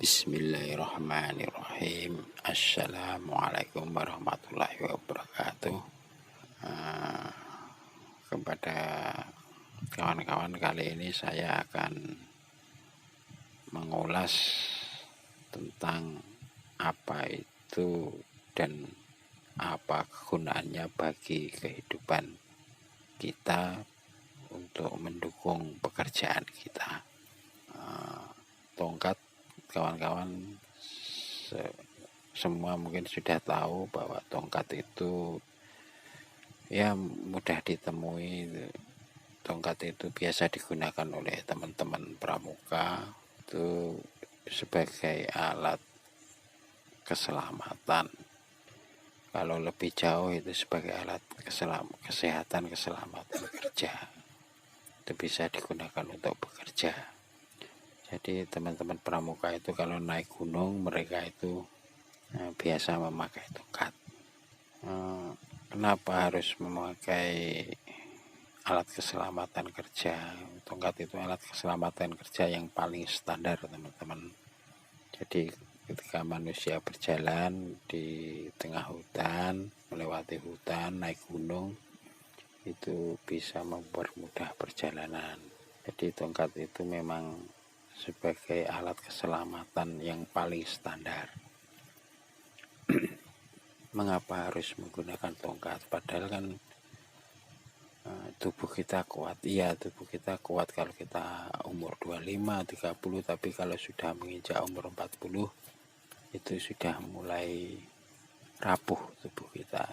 Bismillahirrahmanirrahim. Assalamualaikum warahmatullahi wabarakatuh. Kepada kawan-kawan, kali ini saya akan mengulas tentang apa itu dan apa kegunaannya bagi kehidupan kita untuk mendukung pekerjaan kita. Tongkat, kawan-kawan semua mungkin sudah tahu bahwa tongkat itu ya mudah ditemui. Tongkat itu biasa digunakan oleh teman-teman pramuka itu sebagai alat keselamatan. Kalau lebih jauh itu sebagai alat kesehatan, keselamatan kerja. Itu bisa digunakan untuk bekerja. Jadi teman-teman pramuka itu kalau naik gunung mereka itu biasa memakai tongkat. Kenapa harus memakai alat keselamatan kerja? Tongkat itu alat keselamatan kerja yang paling standar, teman-teman. Jadi ketika manusia berjalan di tengah hutan, melewati hutan, naik gunung, itu bisa mempermudah perjalanan. Jadi tongkat itu memang sebagai alat keselamatan yang paling standar. Mengapa harus menggunakan tongkat? Padahal kan tubuh kita kuat. Iya, tubuh kita kuat kalau kita umur 25, 30, tapi kalau sudah menginjak umur 40 itu sudah mulai rapuh tubuh kita.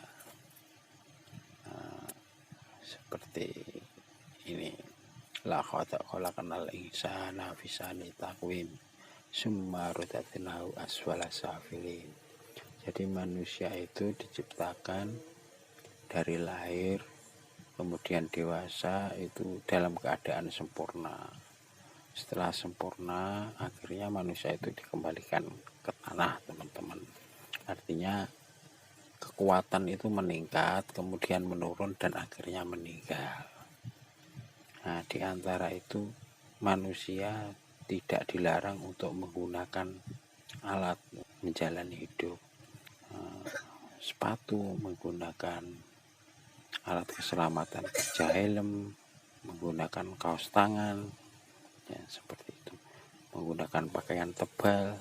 Seperti ini. La khalaqnal insana fi ahsani taqwim summa radadnahu asfala safilin. Jadi manusia itu diciptakan dari lahir kemudian dewasa itu dalam keadaan sempurna. Setelah sempurna akhirnya manusia itu dikembalikan ke tanah, teman-teman. Artinya kekuatan itu meningkat kemudian menurun dan akhirnya meninggal. Nah, di antara itu manusia tidak dilarang untuk menggunakan alat menjalani hidup. Sepatu, menggunakan alat keselamatan kerja, helm, menggunakan kaos tangan, ya seperti itu. Menggunakan pakaian tebal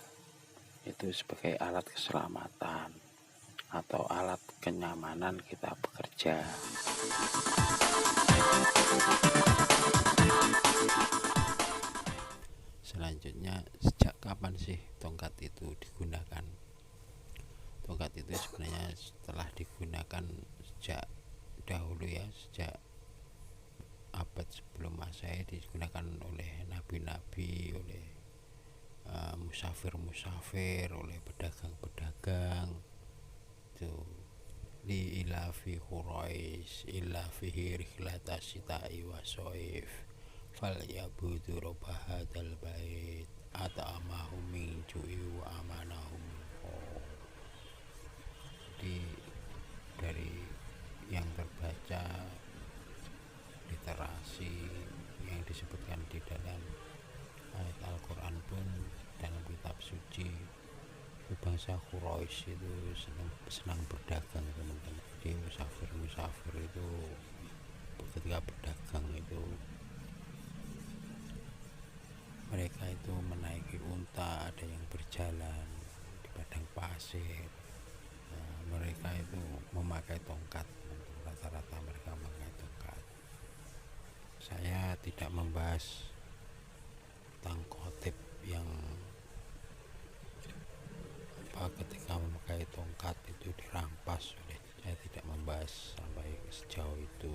itu sebagai alat keselamatan atau alat kenyamanan kita bekerja. Selanjutnya, sejak kapan sih tongkat itu digunakan? Tongkat itu sebenarnya setelah digunakan sejak dahulu, ya, sejak abad sebelum Masehi digunakan oleh nabi-nabi, oleh musafir-musafir, oleh pedagang-pedagang. Itu li ilafi Quraisy ilafi rihlata sita'i wa shaif fal yabudu rabb hadzal bait at'amahum min ju'i wa amanahum. Jadi dari yang terbaca literasi yang disebutkan di dalam ayat Al-Quran pun dalam kitab suci, bangsa Quraisy itu senang berdagang, teman-teman. Jadi musafir itu ketika berdagang itu mereka itu menaiki unta, ada yang berjalan di padang pasir. Mereka itu memakai tongkat, rata-rata mereka memakai tongkat. Saya tidak membahas tentang khotib yang ketika memakai tongkat itu dirampas. Saya tidak membahas sampai sejauh itu.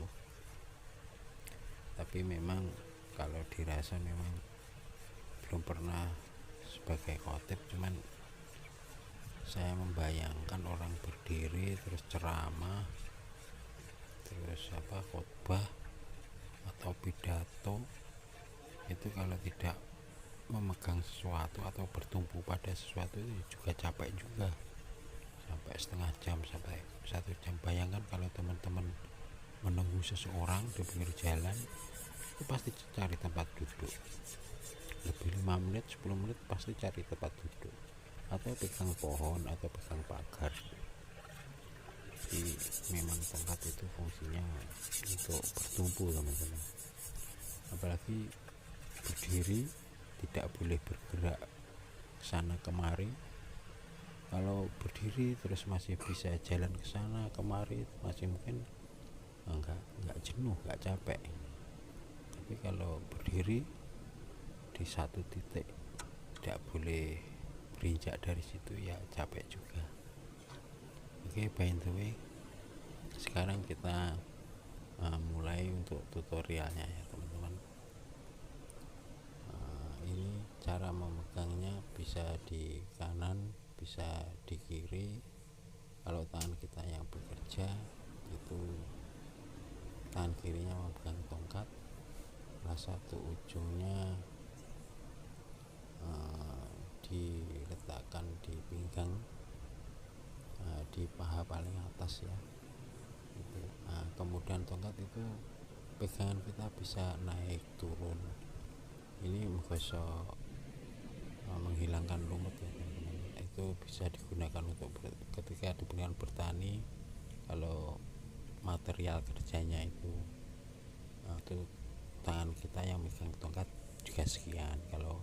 Tapi memang kalau dirasa memang belum pernah sebagai khotib, cuman saya membayangkan orang berdiri terus ceramah, terus khotbah atau pidato itu kalau tidak memegang sesuatu atau bertumpu pada sesuatu itu juga capek juga, sampai setengah jam sampai 1 jam. Bayangkan kalau teman-teman menunggu seseorang di pinggir jalan itu pasti cari tempat duduk. lebih 5 menit 10 menit pasti cari tempat duduk atau pegang pohon atau pegang pagar. Jadi memang tongkat itu fungsinya untuk bertumpu teman-teman, apalagi berdiri tidak boleh bergerak sana kemari. Kalau berdiri terus masih bisa jalan ke sana kemari, masih mungkin enggak jenuh, enggak capek. Tapi kalau berdiri di satu titik tidak boleh berinjak dari situ, ya capek juga. Oke, by the way, sekarang kita mulai untuk tutorialnya ya teman-teman. Ini cara memegangnya, bisa di kanan bisa di kiri. Kalau tangan kita yang bekerja itu tangan kirinya memegang tongkat, salah satu ujungnya diletakkan di pinggang, di paha paling atas ya itu. Kemudian tongkat itu pegangan kita bisa naik turun. Ini menggosok, menghilangkan lumut ya teman-teman. Itu bisa digunakan untuk ketika digunakan bertani. Kalau material kerjanya itu tangan kita yang megang tongkat juga sekian. Kalau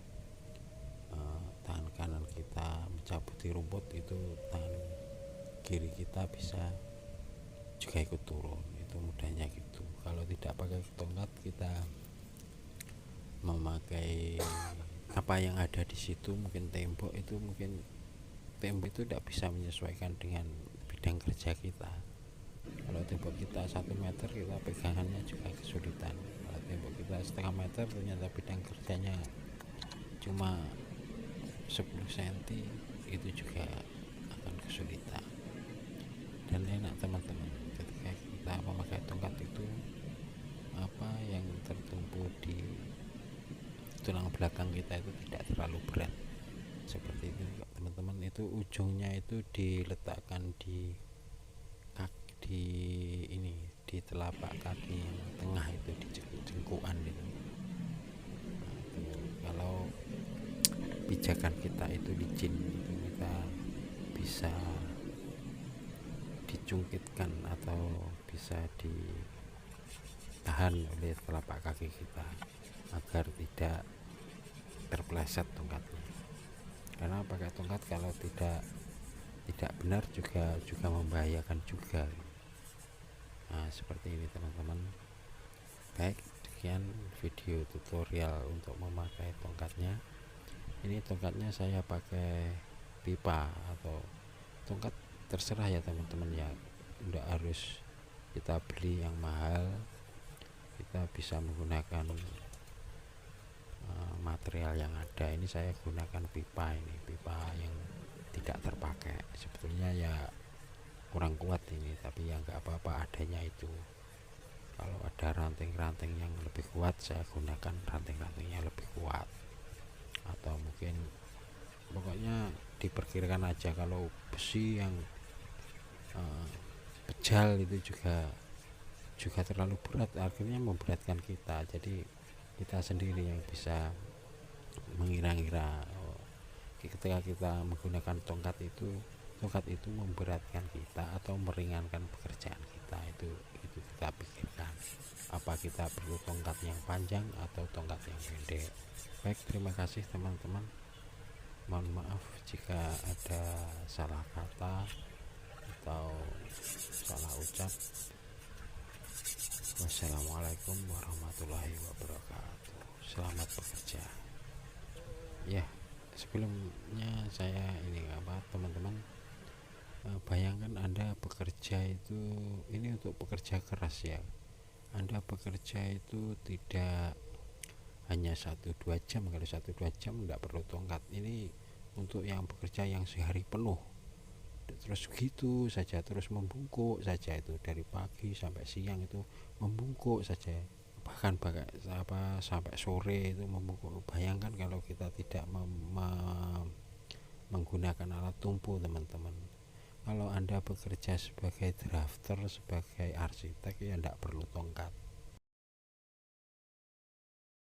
tangan kanan kita mencabuti rumput, itu tangan kiri kita bisa juga ikut turun. Itu mudahnya gitu. Kalau tidak pakai tongkat, kita memakai apa yang ada di situ, mungkin tembok itu tidak bisa menyesuaikan dengan bidang kerja kita. Kalau tembok kita 1 meter, kita pegangannya juga kesulitan. Kalau tembok kita setengah meter, ternyata bidang kerjanya cuma 10 cm, itu juga akan kesulitan. Dan enak teman-teman, ketika kita memakai tongkat itu, apa yang tertumpu di tulang belakang kita itu tidak terlalu berat. Seperti itu teman-teman. Itu ujungnya itu diletakkan di di telapak kaki yang tengah itu, di jengkuan itu. Kalau pijakan kita itu licin, itu kita bisa dicungkitkan atau bisa ditahan oleh telapak kaki kita agar tidak terpleset tongkatnya. Karena pakai tongkat kalau tidak benar juga membahayakan juga. Seperti ini teman-teman. Baik, sekian video tutorial untuk memakai tongkatnya. Ini tongkatnya saya pakai pipa atau tongkat, terserah ya teman-teman ya. Tidak harus kita beli yang mahal, kita bisa menggunakan material yang ada. Ini saya gunakan pipa, ini pipa yang tidak terpakai. Sebetulnya ya kurang kuat ini, tapi ya nggak apa-apa adanya itu. Kalau ada ranting-ranting yang lebih kuat, saya gunakan ranting-rantingnya lebih kuat. Atau mungkin pokoknya diperkirakan aja. Kalau besi yang pejal itu juga terlalu berat, akhirnya memberatkan kita. Jadi kita sendiri yang bisa mengira-ngira ketika kita menggunakan tongkat itu memberatkan kita atau meringankan pekerjaan kita. Itu kita pikirkan, apa kita perlu tongkat yang panjang atau tongkat yang pendek. Baik, terima kasih teman-teman. Mohon maaf jika ada salah kata atau salah ucap. Wassalamualaikum warahmatullahi wabarakatuh. Selamat bekerja. Ya, sebelumnya saya teman-teman, bayangkan Anda bekerja itu, ini untuk pekerja keras ya. Anda bekerja itu tidak hanya 1-2 jam. Kalau 1-2 jam tidak perlu tongkat. Ini untuk yang bekerja yang sehari penuh, terus gitu saja, terus membungkuk saja, itu dari pagi sampai siang itu membungkuk saja, bahkan sampai sore itu membungkuk. Bayangkan kalau kita tidak menggunakan alat tumpu teman-teman. Kalau Anda bekerja sebagai drafter, sebagai arsitek, ya tidak perlu tongkat.